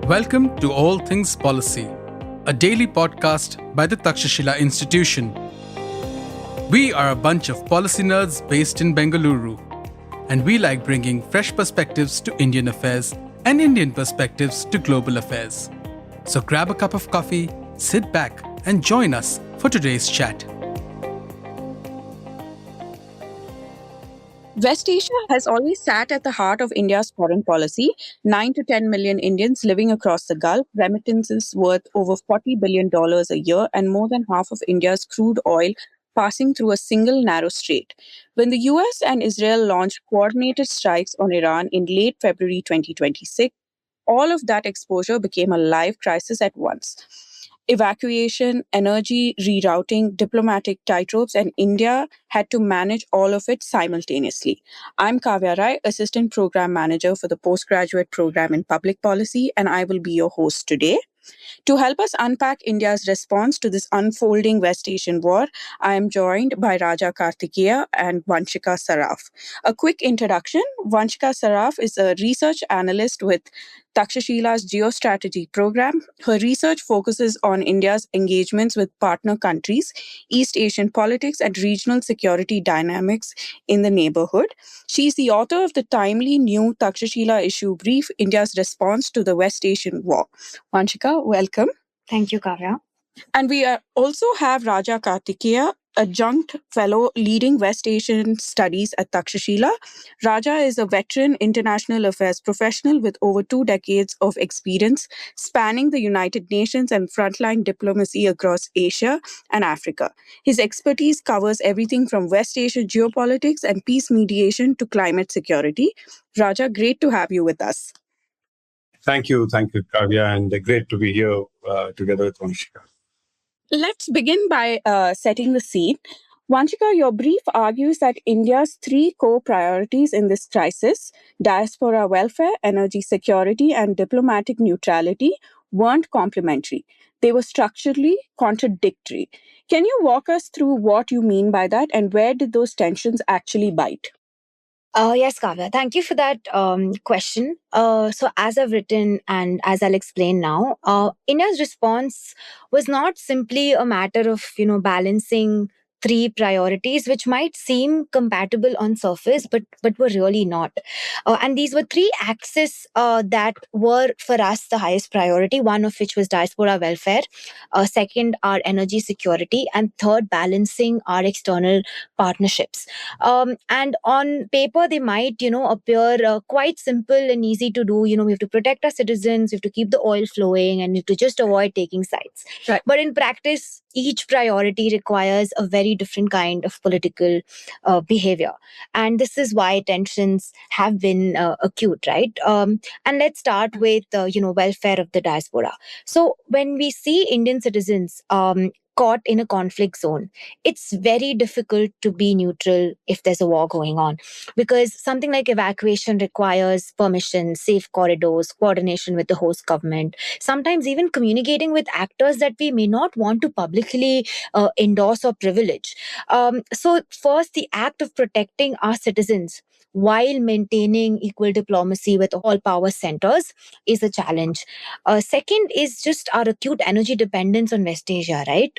Welcome to All Things Policy, a daily podcast by the Takshashila Institution. We are a bunch of policy nerds based in Bengaluru, and we like bringing fresh perspectives to Indian affairs and Indian perspectives to global affairs. So grab a cup of coffee, sit back, and join us for today's chat. West Asia has always sat at the heart of India's foreign policy. 9 to 10 million Indians living across the Gulf, remittances worth over $40 billion a year, and more than half of India's crude oil passing through a single narrow strait. When the US and Israel launched coordinated strikes on Iran in late February 2026, all of that exposure became a live crisis at once. Evacuation, energy rerouting, diplomatic tightropes, and India had to manage all of it simultaneously. I'm Kavya Rai, Assistant Program Manager for the Postgraduate Program in Public Policy, and I will be your host today. To help us unpack India's response to this unfolding West Asian war, I am joined by Raja Karthikeya and Vanshika Saraf. A quick introduction. Vanshika Saraf is a research analyst with Takshashila's Geostrategy program. Her research focuses on India's engagements with partner countries, East Asian politics, and regional security dynamics in the neighborhood. She's the author of the timely new Takshashila issue brief, India's response to the West Asian war. Vanshika, welcome. Thank you, Kavya. And we also have Raja Karthikeya, adjunct fellow leading West Asian studies at Takshashila. Raja is a veteran international affairs professional with over 2 decades of experience spanning the United Nations and frontline diplomacy across Asia and Africa. His expertise covers everything from West Asia geopolitics and peace mediation to climate security. Raja, great to have you with us. Thank you, Kavya, and great to be here together with Vanshika. Let's begin by setting the scene. Vanshika, your brief argues that India's 3 core priorities in this crisis, diaspora welfare, energy security, and diplomatic neutrality, weren't complementary. They were structurally contradictory. Can you walk us through what you mean by that and where did those tensions actually bite? Yes, Kavya. Thank you for that question. So as I've written and as I'll explain now, India's response was not simply a matter of, balancing 3 priorities, which might seem compatible on surface, but were really not. And these were 3 axes that were for us the highest priority, one of which was diaspora welfare, second, our energy security, and third, balancing our external partnerships. And on paper, they might, appear quite simple and easy to do. We have to protect our citizens, we have to keep the oil flowing, and we have to just avoid taking sides. Right. But in practice, each priority requires a very different kind of political behavior. And this is why tensions have been acute, right? And let's start with, welfare of the diaspora. So when we see Indian citizens caught in a conflict zone, it's very difficult to be neutral if there's a war going on, because something like evacuation requires permission, safe corridors, coordination with the host government, sometimes even communicating with actors that we may not want to publicly endorse or privilege. So first, the act of protecting our citizens while maintaining equal diplomacy with all power centers is a challenge. Second is just our acute energy dependence on West Asia, right?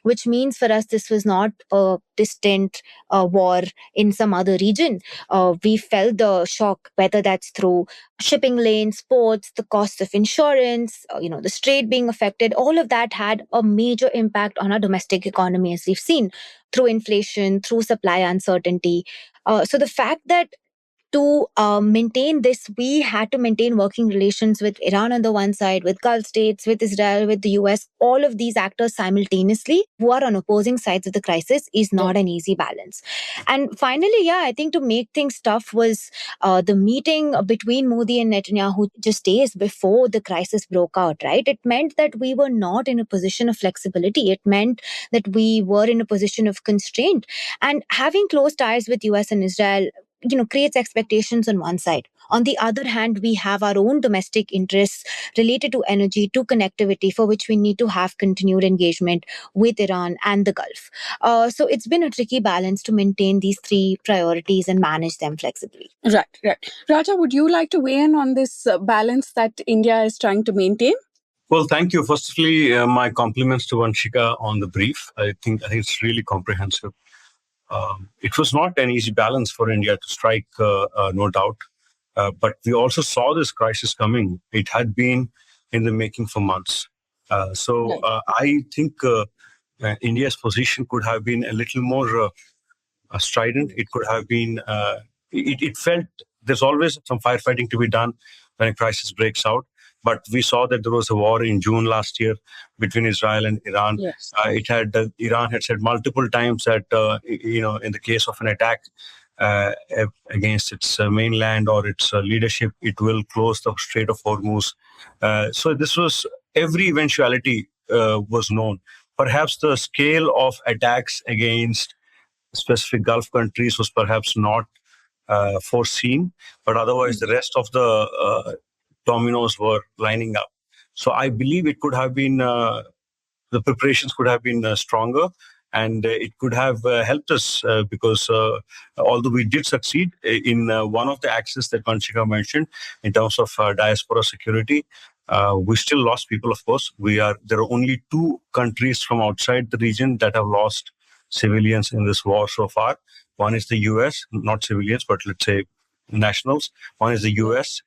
Which means for us, this was not a distant war in some other region. We felt the shock, whether that's through shipping lanes, ports, the cost of insurance, the strait being affected. All of that had a major impact on our domestic economy, as we've seen, through inflation, through supply uncertainty. So the fact that to maintain this, we had to maintain working relations with Iran on the one side, with Gulf states, with Israel, with the US, all of these actors simultaneously who are on opposing sides of the crisis is not an easy balance. And finally, I think to make things tough was the meeting between Modi and Netanyahu just days before the crisis broke out, right? It meant that we were not in a position of flexibility. It meant that we were in a position of constraint. And having close ties with US and Israel, creates expectations on one side. On the other hand, we have our own domestic interests related to energy, to connectivity, for which we need to have continued engagement with Iran and the Gulf. So it's been a tricky balance to maintain these three priorities and manage them flexibly. Right, right. Raja, would you like to weigh in on this balance that India is trying to maintain? Well, thank you. Firstly, my compliments to Vanshika on the brief. I think it's really comprehensive. It was not an easy balance for India to strike, no doubt. But we also saw this crisis coming. It had been in the making for months. I think India's position could have been a little more strident. It could have been, it felt there's always some firefighting to be done when a crisis breaks out. But we saw that there was a war in June last year between Israel and Iran. Yes. Iran had said multiple times that in the case of an attack against its mainland or its leadership, it will close the Strait of Hormuz. So this was every eventuality was known. Perhaps the scale of attacks against specific Gulf countries was perhaps not foreseen, but otherwise the rest of the dominoes were lining up. So I believe it could have been, the preparations could have been stronger, and it could have helped us because although we did succeed in one of the axes that Vanshika mentioned in terms of diaspora security, we still lost people, of course. There are only two countries from outside the region that have lost civilians in this war so far. One is the US, not civilians, but let's say nationals. One is the US,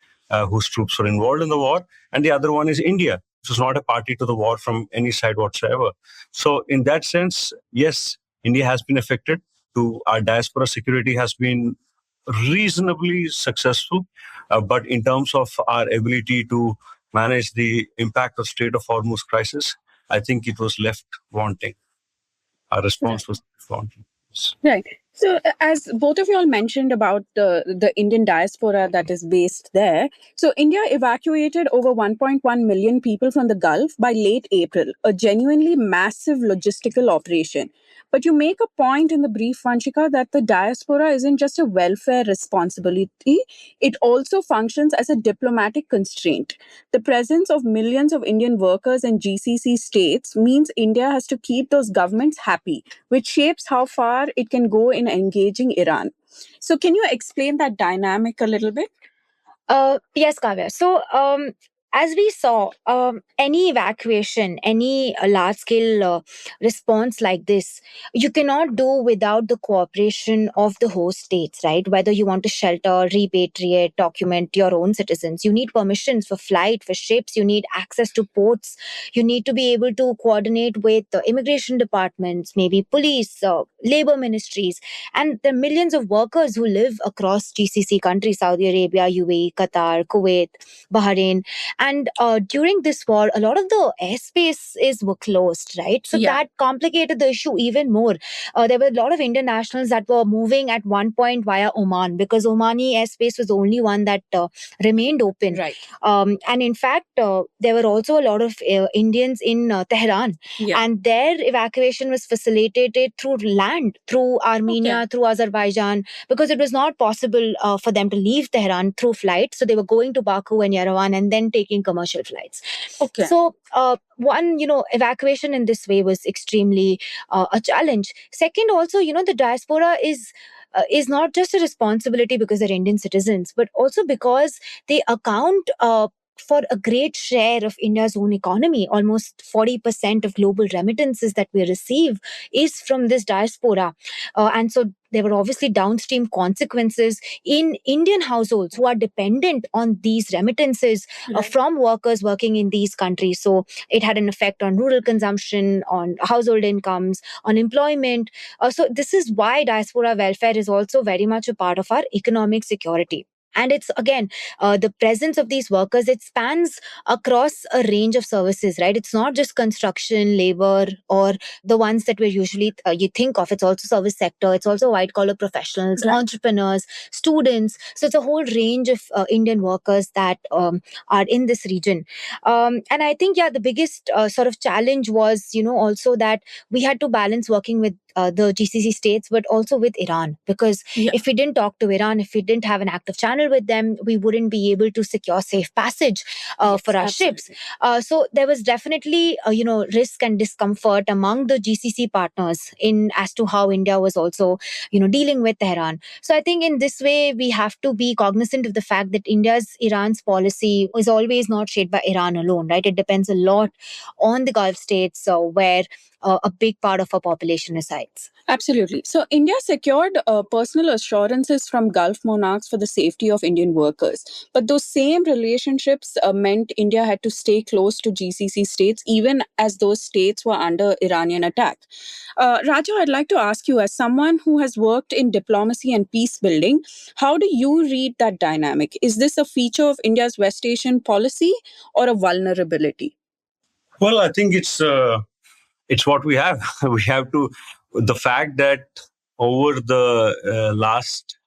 whose troops were involved in the war, and the other one is India, which is not a party to the war from any side whatsoever. So in that sense, yes, India has been affected. Our diaspora security has been reasonably successful, but in terms of our ability to manage the impact of Strait of Hormuz crisis, I think it was left wanting. Our response was wanting. Right. So, as both of you all mentioned about the Indian diaspora that is based there, so India evacuated over 1.1 million people from the Gulf by late April, a genuinely massive logistical operation. But you make a point in the brief, Vanshika, that the diaspora isn't just a welfare responsibility, it also functions as a diplomatic constraint. The presence of millions of Indian workers in GCC states means India has to keep those governments happy, which shapes how far it can go in engaging Iran. So, can you explain that dynamic a little bit? Yes, Kavya. So, as we saw, any evacuation, any large scale response like this, you cannot do without the cooperation of the host states, right? Whether you want to shelter, repatriate, document your own citizens, you need permissions for flight, for ships, you need access to ports, you need to be able to coordinate with the immigration departments, maybe police, labor ministries, and there are millions of workers who live across GCC countries, Saudi Arabia, UAE, Qatar, Kuwait, Bahrain. And during this war, a lot of the airspaces were closed, right? So that complicated the issue even more. There were a lot of Indian nationals that were moving at one point via Oman because Omani airspace was the only one that remained open. Right. And in fact, there were also a lot of Indians in Tehran. And their evacuation was facilitated through land, through Armenia, through Azerbaijan, because it was not possible for them to leave Tehran through flight. So they were going to Baku and Yerevan and then taking commercial flights. So one, evacuation in this way was extremely a challenge. Second, also, the diaspora is not just a responsibility because they're Indian citizens, but also because they account for a great share of India's own economy. Almost 40% of global remittances that we receive is from this diaspora. And so there were obviously downstream consequences in Indian households who are dependent on these remittances from workers working in these countries. So it had an effect on rural consumption, on household incomes, on employment. So this is why diaspora welfare is also very much a part of our economic security. And it's again, the presence of these workers, it spans across a range of services, right? It's not just construction, labor, or the ones that we're usually you think of. It's also service sector. It's also white collar professionals, Right. entrepreneurs, students. So it's a whole range of Indian workers that are in this region. And I think, yeah, the biggest sort of challenge was, also that we had to balance working with the GCC states, but also with Iran. Because Yeah. if we didn't talk to Iran, if we didn't have an active channel with them, we wouldn't be able to secure safe passage Yes, for our absolutely. ships. So there was definitely, risk and discomfort among the GCC partners in as to how India was also, dealing with Tehran. So I think in this way, we have to be cognizant of the fact that Iran's policy is always not shaped by Iran alone, right? It depends a lot on the Gulf states where a big part of our population resides. Absolutely. So India secured personal assurances from Gulf monarchs for the safety of Indian workers. But those same relationships meant India had to stay close to GCC states, even as those states were under Iranian attack. Raja, I'd like to ask you, as someone who has worked in diplomacy and peace building, how do you read that dynamic? Is this a feature of India's West Asian policy or a vulnerability? Well, I think it's what we have. We have to, the fact that over the last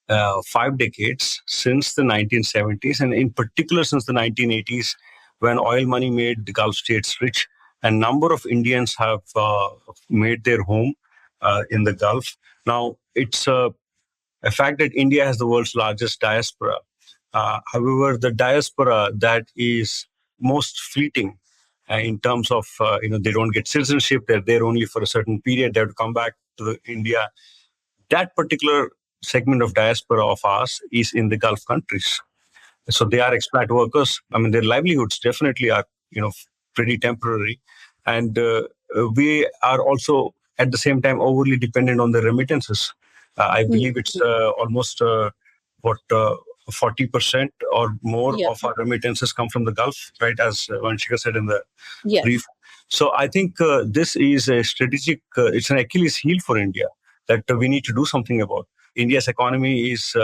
5 decades, since the 1970s, and in particular since the 1980s, when oil money made the Gulf states rich, a number of Indians have made their home in the Gulf. Now, it's a fact that India has the world's largest diaspora. However, the diaspora that is most fleeting in terms of, they don't get citizenship, they're there only for a certain period, they have to come back to India. That particular segment of diaspora of ours is in the Gulf countries. So they are expat workers. I mean, their livelihoods definitely are, pretty temporary. And we are also at the same time overly dependent on the remittances. I believe it's almost 40% or more of our remittances come from the Gulf, right? As Vanshika said in the brief. So I think this is a strategic, it's an Achilles heel for India that we need to do something about. India's economy is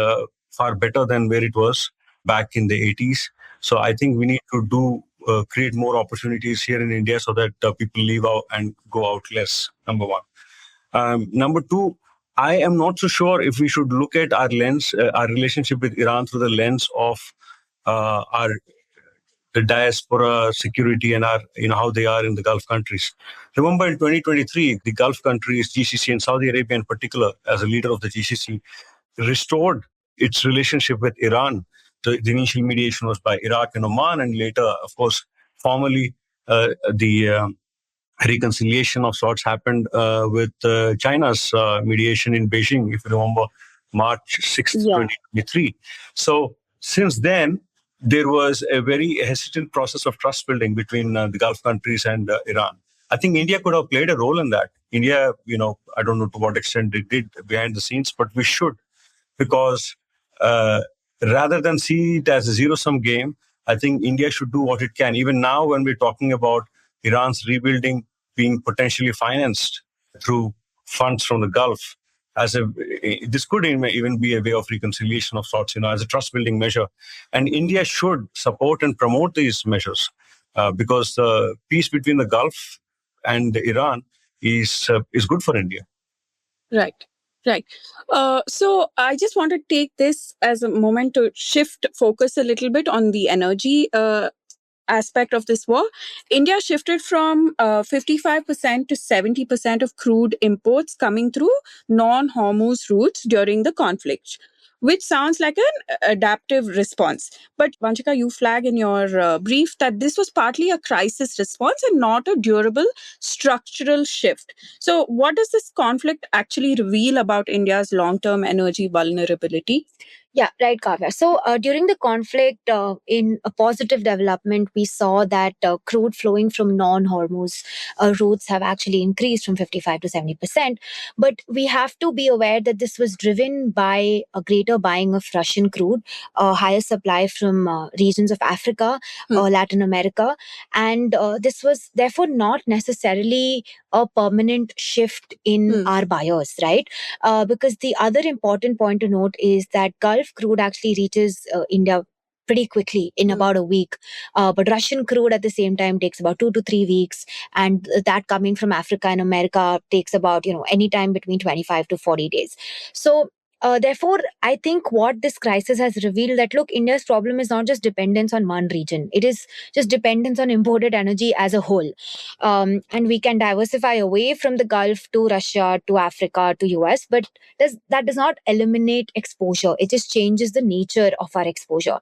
far better than where it was back in the 80s. So I think we need to create more opportunities here in India so that people leave out and go out less, number one. Number two, I am not so sure if we should look at our lens, our relationship with Iran through the lens of the diaspora security and our, how they are in the Gulf countries. Remember, in 2023, the Gulf countries, GCC and Saudi Arabia in particular, as a leader of the GCC, restored its relationship with Iran. The initial mediation was by Iraq and Oman, and later, of course, formally, the reconciliation of sorts happened with China's mediation in Beijing, if you remember, March 6th, 2023. So since then, there was a very hesitant process of trust building between the Gulf countries and Iran. I think India could have played a role in that. India, I don't know to what extent it did behind the scenes, but we should, because rather than see it as a zero-sum game, I think India should do what it can. Even now, when we're talking about Iran's rebuilding being potentially financed through funds from the Gulf, this could even be a way of reconciliation of sorts, as a trust-building measure. And India should support and promote these measures because peace between the Gulf and Iran is good for India. Right. Right. So I just want to take this as a moment to shift focus a little bit on the energy aspect of this war. India shifted from 55% to 70% of crude imports coming through non-Hormuz routes during the conflict, which sounds like an adaptive response. But Vanshika, you flag in your brief that this was partly a crisis response and not a durable structural shift. So what does this conflict actually reveal about India's long-term energy vulnerability? Yeah, right, Kavya. So during the conflict, in a positive development, we saw that crude flowing from non-Hormuz routes have actually increased from 55 to 70%. But we have to be aware that this was driven by a greater buying of Russian crude, higher supply from regions of Africa, Latin America. And this was therefore not necessarily a permanent shift in our buyers, right? Because the other important point to note is that Gulf Gulf crude actually reaches India pretty quickly in about a week. But Russian crude at the same time takes about 2 to 3 weeks. And that coming from Africa and America takes about, any time between 25 to 40 days. So therefore, I think what this crisis has revealed that, look, India's problem is not just dependence on one region. It is just dependence on imported energy as a whole. And we can diversify away from the Gulf to Russia, to Africa, to US, but that does not eliminate exposure. It just changes the nature of our exposure.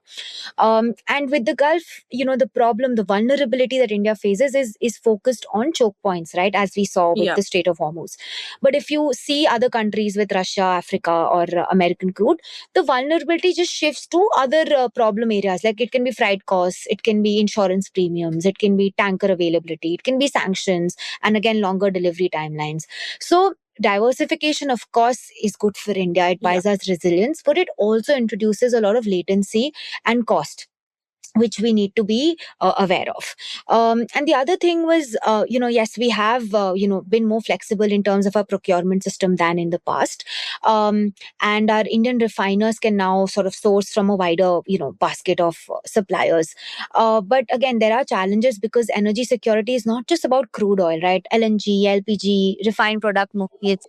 And with the Gulf, the problem, the vulnerability that India faces is focused on choke points, right? As we saw with the Strait of Hormuz. But if you see other countries with Russia, Africa, or American crude, the vulnerability just shifts to other problem areas. Like it can be freight costs, it can be insurance premiums, it can be tanker availability, it can be sanctions, and again, longer delivery timelines. So diversification, of course, is good for India. It buys us resilience, but it also introduces a lot of latency and cost, which we need to be aware of. And the other thing was, yes, we have, been more flexible in terms of our procurement system than in the past. And our Indian refiners can now sort of source from a wider, basket of suppliers. But again, there are challenges because energy security is not just about crude oil, right? LNG, LPG, refined product markets,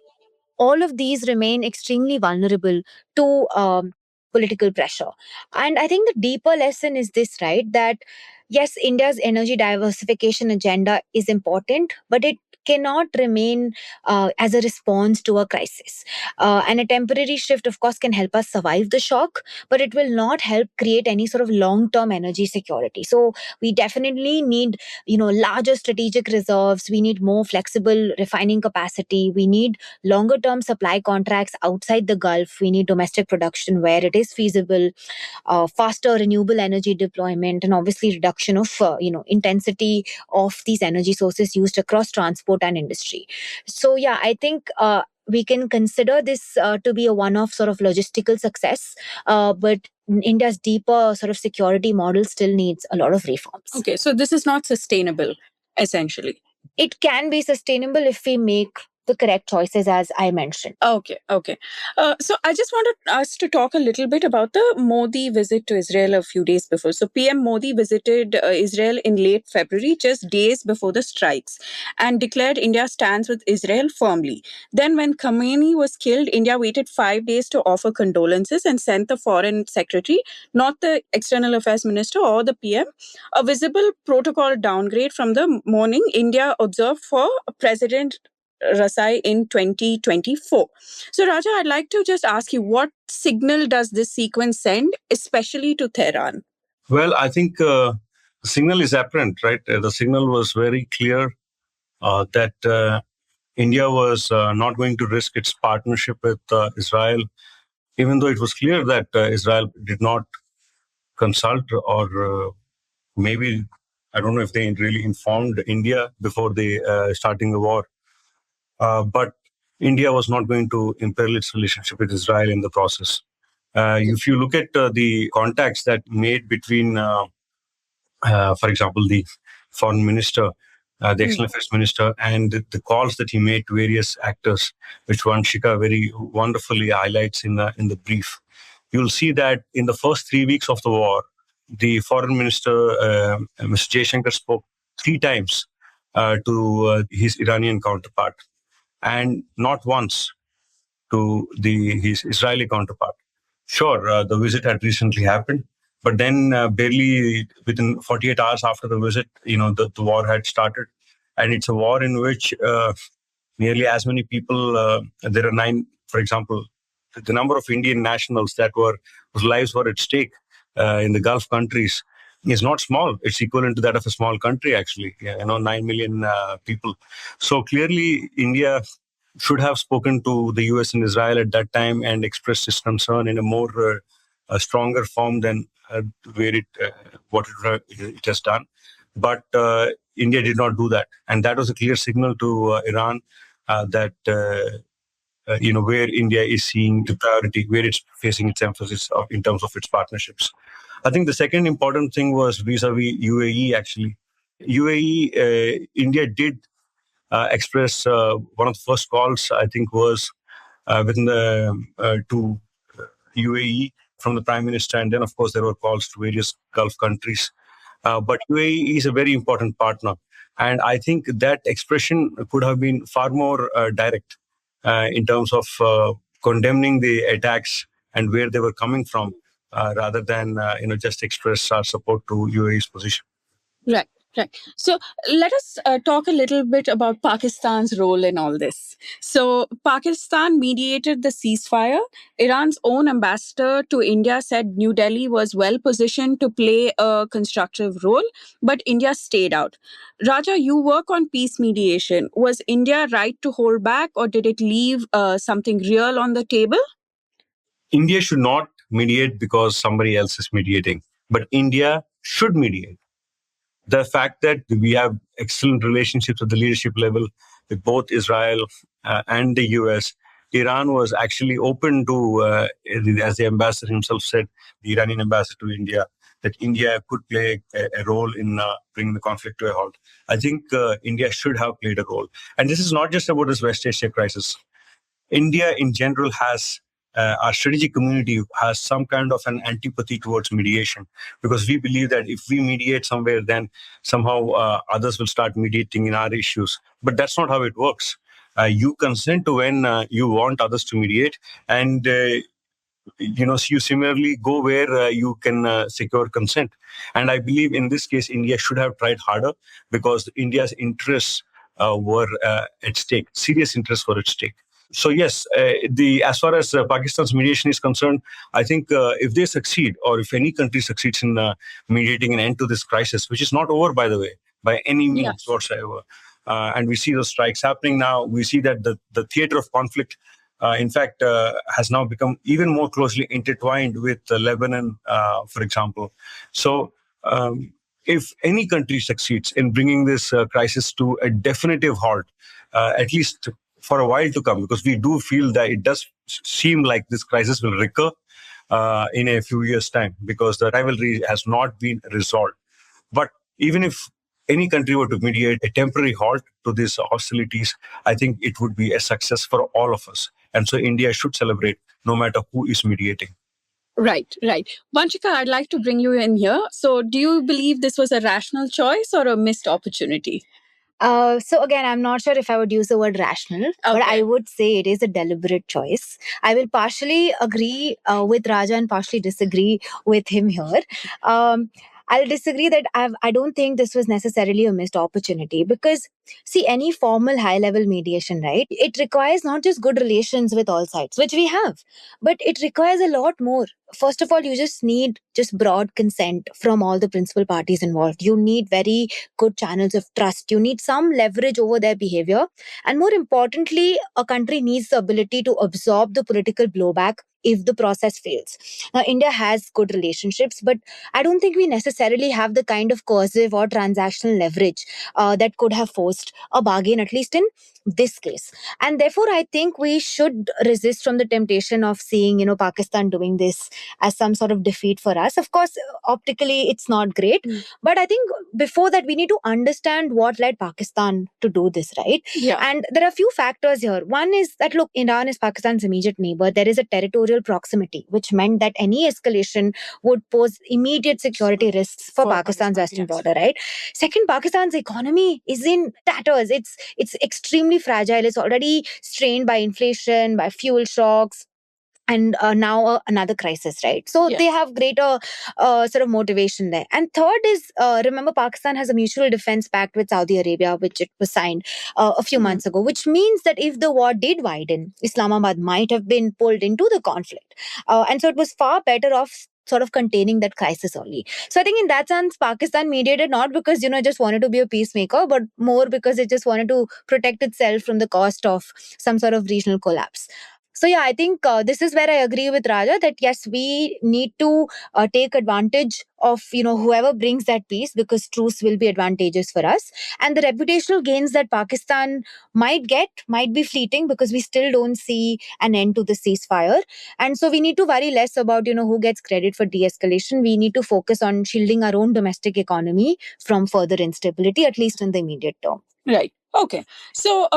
all of these remain extremely vulnerable to political pressure. And I think the deeper lesson is this, right? That yes, India's energy diversification agenda is important, but it cannot remain as a response to a crisis. And a temporary shift, of course, can help us survive the shock, but it will not help create any sort of long-term energy security. So we definitely need, larger strategic reserves. We need more flexible refining capacity. We need longer term supply contracts outside the Gulf. We need domestic production where it is feasible, faster renewable energy deployment, and obviously reduction of intensity of these energy sources used across transport and industry. So yeah, I think we can consider this to be a one-off sort of logistical success, but India's deeper sort of security model still needs a lot of reforms. Okay, so this is not sustainable, essentially. It can be sustainable if we make the correct choices, as I mentioned. Okay. So I just wanted us to talk a little bit about the Modi visit to Israel a few days before. So PM Modi visited Israel in late February, just days before the strikes, and declared India stands with Israel firmly. Then when Khamenei was killed, India waited 5 days to offer condolences and sent the foreign secretary, not the external affairs minister or the PM, a visible protocol downgrade from the morning India observed for President Rasai in 2024. So, Raja, I'd like to just ask you, what signal does this sequence send, especially to Tehran? Well, I think the signal is apparent, right? The signal was very clear that India was not going to risk its partnership with Israel, even though it was clear that Israel did not consult or maybe, I don't know if they really informed India before they starting the war. But India was not going to imperil its relationship with Israel in the process. If you look at the contacts that made between, for example, the foreign minister, the external affairs minister, and the calls that he made to various actors, which Vanshika very wonderfully highlights in the brief, you'll see that in the first 3 weeks of the war, the foreign minister, Mr. Jaishankar, spoke 3 times to his Iranian counterpart, and not once to his Israeli counterpart. Sure, the visit had recently happened, but then barely within 48 hours after the visit, the war had started. And it's a war in which nearly as many people, there are 9, for example, the number of Indian nationals whose lives were at stake in the Gulf countries is not small. It's equivalent to that of a small country, actually. 9 million people. So clearly, India should have spoken to the US and Israel at that time and expressed its concern in a more stronger form than what it has done. But India did not do that, and that was a clear signal to Iran that where India is seeing the priority, where it's facing its emphasis in terms of its partnerships. I think the second important thing was vis-a-vis UAE. Actually, UAE, India did express one of the first calls, I think, was to UAE from the Prime Minister. And then, of course, there were calls to various Gulf countries. But UAE is a very important partner. And I think that expression could have been far more direct in terms of condemning the attacks and where they were coming from, rather than just express our support to UAE's position. Right, right. So let us talk a little bit about Pakistan's role in all this. So Pakistan mediated the ceasefire. Iran's own ambassador to India said New Delhi was well positioned to play a constructive role, but India stayed out. Raja, you work on peace mediation. Was India right to hold back, or did it leave something real on the table? India should not mediate because somebody else is mediating, but India should mediate. The fact that we have excellent relationships at the leadership level with both Israel and the US, Iran was actually open to, as the ambassador himself said, the Iranian ambassador to India, that India could play a role in bringing the conflict to a halt. I think India should have played a role. And this is not just about this West Asia crisis. India in general has, our strategic community has some kind of an antipathy towards mediation, because we believe that if we mediate somewhere, then somehow others will start mediating in our issues. But that's not how it works. You consent to when you want others to mediate, and you similarly go where you can secure consent. And I believe in this case, India should have tried harder, because India's interests were at stake, serious interests were at stake. So yes, as far as Pakistan's mediation is concerned, I think if they succeed, or if any country succeeds in mediating an end to this crisis, which is not over, by the way, by any means whatsoever, and we see those strikes happening now, we see that the theater of conflict, in fact, has now become even more closely intertwined with Lebanon, for example. So if any country succeeds in bringing this crisis to a definitive halt, at least for a while to come, because we do feel that it does seem like this crisis will recur in a few years' time, because the rivalry has not been resolved. But even if any country were to mediate a temporary halt to these hostilities, I think it would be a success for all of us. And so India should celebrate no matter who is mediating. Right, right. Vanshika, I'd like to bring you in here. So do you believe this was a rational choice or a missed opportunity? So again, I'm not sure if I would use the word rational, but I would say it is a deliberate choice. I will partially agree with Raja and partially disagree with him here. I'll disagree that I don't think this was necessarily a missed opportunity, because see, any formal high level mediation, right? It requires not just good relations with all sides, which we have, but it requires a lot more. First of all, you just need just broad consent from all the principal parties involved. You need very good channels of trust. You need some leverage over their behavior. And more importantly, a country needs the ability to absorb the political blowback if the process fails. Now, India has good relationships, but I don't think we necessarily have the kind of coercive or transactional leverage that could have forced a bargain, at least in this case. And therefore, I think we should resist from the temptation of seeing, Pakistan doing this as some sort of defeat for us. Of course, optically, it's not great. But I think before that, we need to understand what led Pakistan to do this, right? Yeah. And there are a few factors here. One is that, look, Iran is Pakistan's immediate neighbor. There is a territorial proximity, which meant that any escalation would pose immediate security risks for Pakistan's western border, right? Second, Pakistan's economy is in tatters. It's extremely fragile. It's already strained by inflation, by fuel shocks, and now another crisis, right? So they have greater sort of motivation there. And third is, remember, Pakistan has a mutual defense pact with Saudi Arabia, which it was signed a few months ago, which means that if the war did widen, Islamabad might have been pulled into the conflict. And so it was far better off sort of containing that crisis early. So I think in that sense, Pakistan mediated not because, just wanted to be a peacemaker, but more because it just wanted to protect itself from the cost of some sort of regional collapse. So yeah, I think this is where I agree with Raja that yes, we need to take advantage of whoever brings that peace, because truce will be advantageous for us. And the reputational gains that Pakistan might get might be fleeting, because we still don't see an end to the ceasefire. And so we need to worry less about who gets credit for de-escalation. We need to focus on shielding our own domestic economy from further instability, at least in the immediate term. Right. Okay. So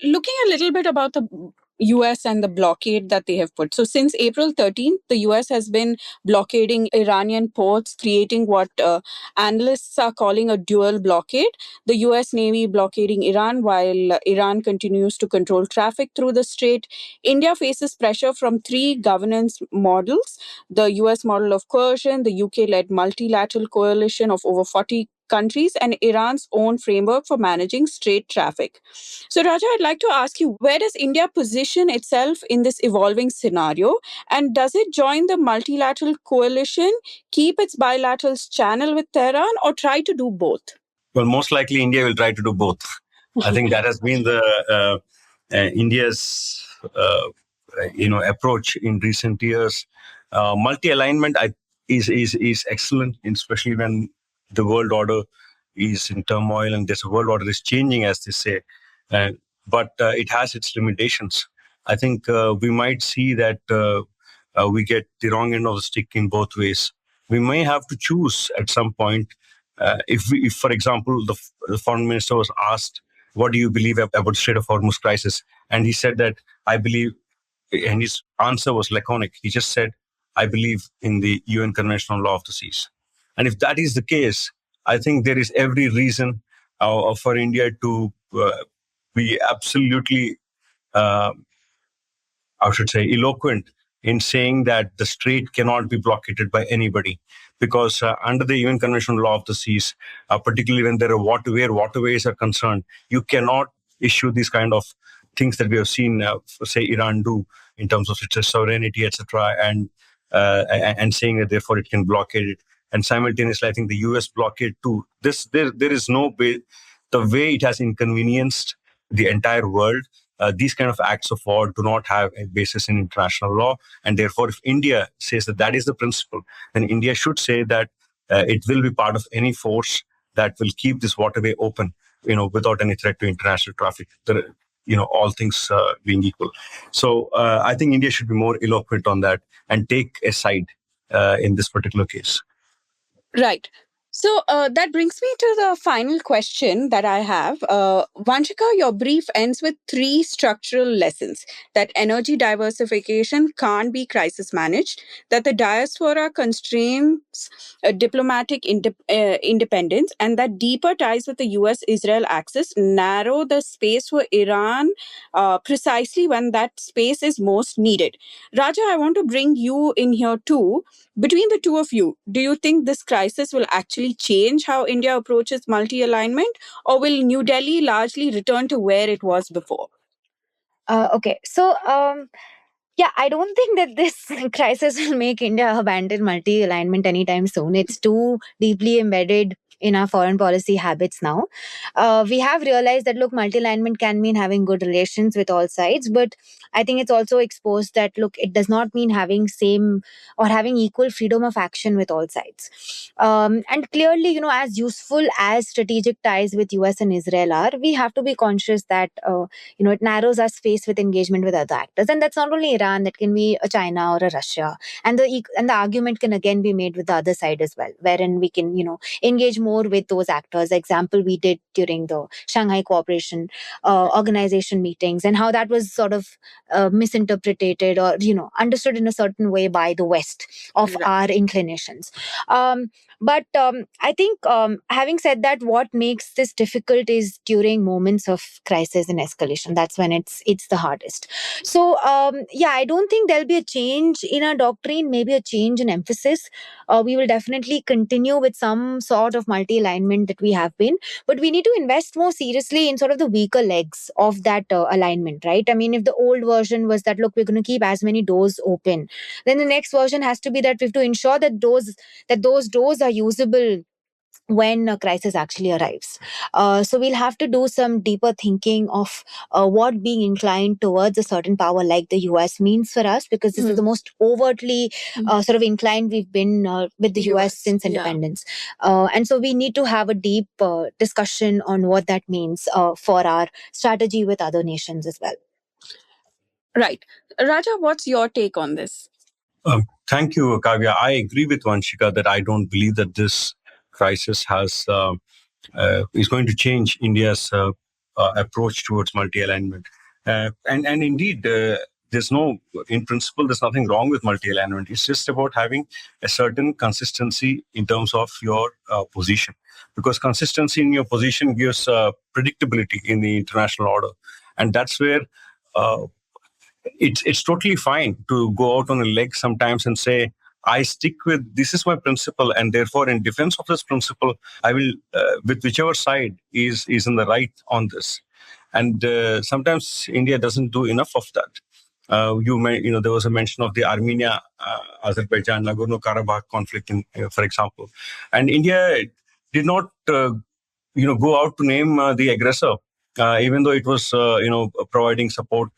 looking a little bit about the US and the blockade that they have put. So since April 13th, the US has been blockading Iranian ports, creating what analysts are calling a dual blockade. The US Navy blockading Iran while Iran continues to control traffic through the strait. India faces pressure from three governance models: the US model of coercion, the UK led multilateral coalition of over 40 countries, and Iran's own framework for managing strait traffic. So, Raja, I'd like to ask you, where does India position itself in this evolving scenario? And does it join the multilateral coalition, keep its bilaterals channel with Tehran, or try to do both? Well, most likely India will try to do both. I think that has been the India's approach in recent years. Multi-alignment is excellent, especially when the world order is in turmoil and this world order is changing, as they say. But it has its limitations. I think we might see that we get the wrong end of the stick in both ways. We may have to choose at some point. If, for example, the foreign minister was asked, "What do you believe about the Strait of Hormuz crisis?" and he said that, "I believe," and his answer was laconic. He just said, "I believe in the UN Convention on Law of the Seas." And if that is the case, I think there is every reason for India to be absolutely, I should say, eloquent in saying that the strait cannot be blockaded by anybody. Because under the UN Convention on Law of the Seas, particularly when there are waterways are concerned, you cannot issue these kind of things that we have seen, say, Iran do in terms of its sovereignty, etc., and saying that therefore it can blockade it. And simultaneously, I think the US blockade too. There is no way. The way it has inconvenienced the entire world, these kind of acts of war do not have a basis in international law. And therefore, if India says that that is the principle, then India should say that it will be part of any force that will keep this waterway open, without any threat to international traffic, all things being equal. So I think India should be more eloquent on that and take a side in this particular case. Right. So that brings me to the final question that I have. Vanshika, your brief ends with three structural lessons: that energy diversification can't be crisis managed, that the diaspora constrains diplomatic independence, and that deeper ties with the US Israel axis narrow the space for Iran precisely when that space is most needed. Raja, I want to bring you in here too. Between the two of you, do you think this crisis will actually change how India approaches multi-alignment, or will New Delhi largely return to where it was before? Okay, so yeah, I don't think that this crisis will make India abandon multi-alignment anytime soon. It's too deeply embedded in our foreign policy habits now. We have realized that, look, multi-alignment can mean having good relations with all sides, but I think it's also exposed that, look, it does not mean having same or having equal freedom of action with all sides. And clearly, as useful as strategic ties with US and Israel are, we have to be conscious that it narrows our space with engagement with other actors. And that's not only Iran, that can be a China or a Russia. And the argument can again be made with the other side as well, wherein we can, engage more with those actors. Example we did during the Shanghai Cooperation Organization meetings, and how that was sort of misinterpreted or, understood in a certain way by the West of our inclinations. But I think, having said that, what makes this difficult is during moments of crisis and escalation. That's when it's the hardest. So yeah, I don't think there'll be a change in our doctrine, maybe a change in emphasis. We will definitely continue with some sort of multi-alignment that we have been, but we need to invest more seriously in sort of the weaker legs of that alignment, right? I mean, if the old version was that, look, we're going to keep as many doors open, then the next version has to be that we have to ensure that those doors are usable when a crisis actually arrives. So we'll have to do some deeper thinking of what being inclined towards a certain power like the US means for us, because this is the most overtly sort of inclined we've been with the US since independence. And so we need to have a deep discussion on what that means for our strategy with other nations as well. Right. Raja, what's your take on this? Thank you, Kavya. I agree with Vanshika that I don't believe that this crisis is going to change India's approach towards multi-alignment. And indeed, in principle, there's nothing wrong with multi-alignment. It's just about having a certain consistency in terms of your position, because consistency in your position gives predictability in the international order, and that's where it's totally fine to go out on a leg sometimes and say, I stick with this is my principle, and therefore, in defense of this principle, I will with whichever side is in the right on this. And sometimes India doesn't do enough of that. There was a mention of the Armenia, Azerbaijan, Nagorno-Karabakh conflict, for example, and India did not, go out to name the aggressor, even though it was, providing support,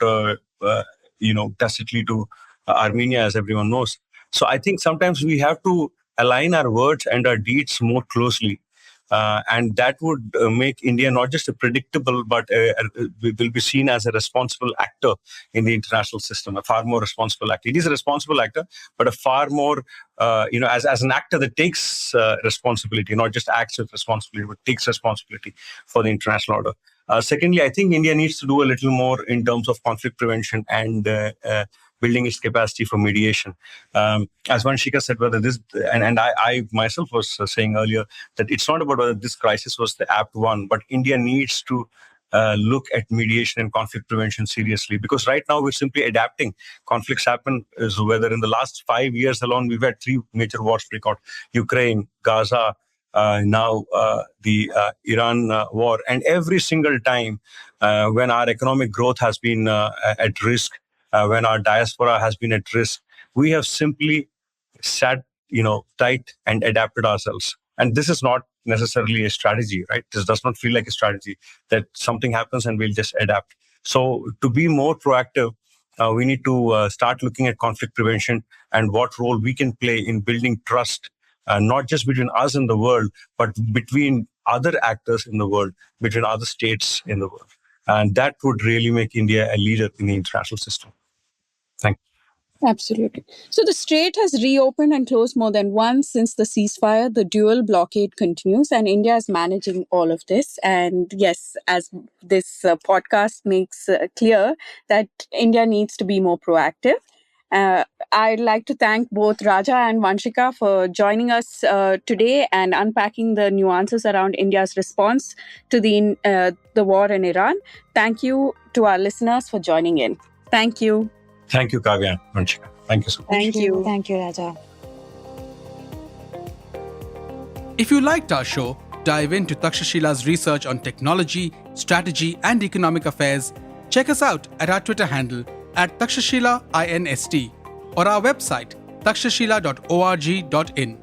tacitly to Armenia, as everyone knows. So I think sometimes we have to align our words and our deeds more closely. And that would make India not just a predictable, but will be seen as a responsible actor in the international system, a far more responsible actor. It is a responsible actor, but a far more, as an actor that takes responsibility, not just acts with responsibility, but takes responsibility for the international order. Secondly, I think India needs to do a little more in terms of conflict prevention and building its capacity for mediation. As Vanshika said, whether this, and I myself was saying earlier, that it's not about whether this crisis was the apt one, but India needs to look at mediation and conflict prevention seriously, because right now we're simply adapting. Conflicts happen, so whether in the last 5 years alone, we've had 3 major wars break out: Ukraine, Gaza, now the Iran war. And every single time when our economic growth has been at risk, when our diaspora has been at risk, we have simply sat, tight and adapted ourselves. And this is not necessarily a strategy, right? This does not feel like a strategy that something happens and we'll just adapt. So to be more proactive, we need to start looking at conflict prevention and what role we can play in building trust, not just between us and the world, but between other actors in the world, between other states in the world. And that would really make India a leader in the international system. Thank you. Absolutely. So the strait has reopened and closed more than once since the ceasefire. The dual blockade continues, and India is managing all of this. And yes, as this podcast makes clear, that India needs to be more proactive. I'd like to thank both Raja and Vanshika for joining us today and unpacking the nuances around India's response to the war in Iran. Thank you to our listeners for joining in. Thank you. Thank you, Kavya and Vanshika. Thank you so much. Thank you. Thank you, Raja. If you liked our show, dive into Takshashila's research on technology, strategy, and economic affairs. Check us out at our Twitter handle @Takshashila INST or our website takshashila.org.in.